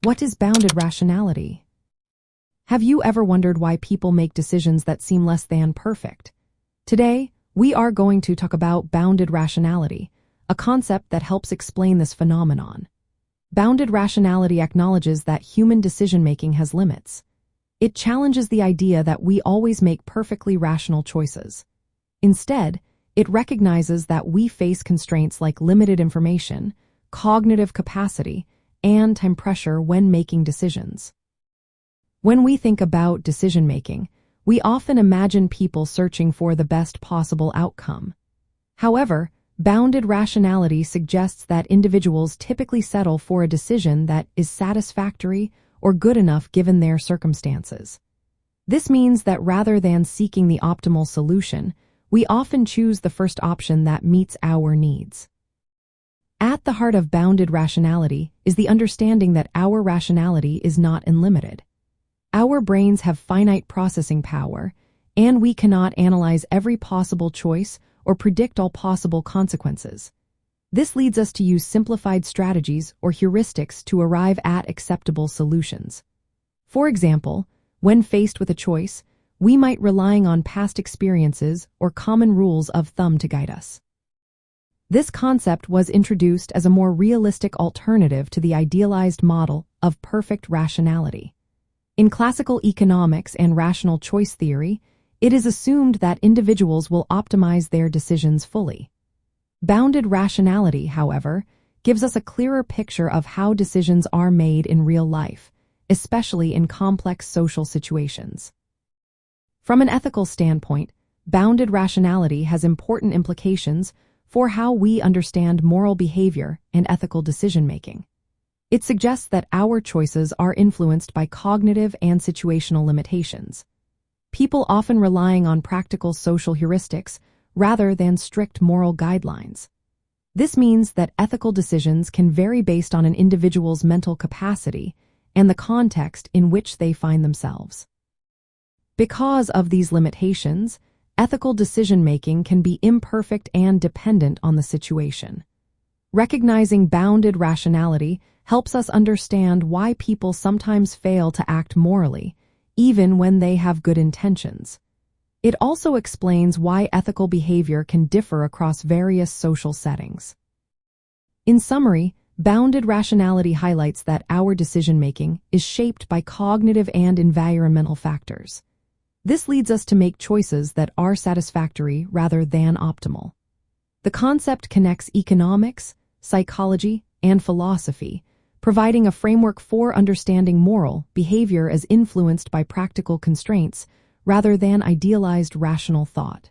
What is bounded rationality? Have you ever wondered why people make decisions that seem less than perfect? Today, we are going to talk about bounded rationality, a concept that helps explain this phenomenon. Bounded rationality acknowledges that human decision-making has limits. It challenges the idea that we always make perfectly rational choices. Instead, it recognizes that we face constraints like limited information, cognitive capacity, and time pressure when making decisions. When we think about decision-making, we often imagine people searching for the best possible outcome. However, bounded rationality suggests that individuals typically settle for a decision that is satisfactory or good enough given their circumstances. This means that rather than seeking the optimal solution, we often choose the first option that meets our needs. At the heart of bounded rationality is the understanding that our rationality is not unlimited. Our brains have finite processing power, and we cannot analyze every possible choice or predict all possible consequences. This leads us to use simplified strategies or heuristics to arrive at acceptable solutions. For example, when faced with a choice, we might rely on past experiences or common rules of thumb to guide us. This concept was introduced as a more realistic alternative to the idealized model of perfect rationality. In classical economics and rational choice theory, it is assumed that individuals will optimize their decisions fully. Bounded rationality, however, gives us a clearer picture of how decisions are made in real life, especially in complex social situations. From an ethical standpoint, bounded rationality has important implications for how we understand moral behavior and ethical decision-making. It suggests that our choices are influenced by cognitive and situational limitations. People often relying on practical social heuristics rather than strict moral guidelines. This means that ethical decisions can vary based on an individual's mental capacity and the context in which they find themselves. Because of these limitations, ethical decision-making can be imperfect and dependent on the situation. Recognizing bounded rationality helps us understand why people sometimes fail to act morally, even when they have good intentions. It also explains why ethical behavior can differ across various social settings. In summary, bounded rationality highlights that our decision-making is shaped by cognitive and environmental factors. This leads us to make choices that are satisfactory rather than optimal. The concept connects economics, psychology, and philosophy, providing a framework for understanding moral behavior as influenced by practical constraints rather than idealized rational thought.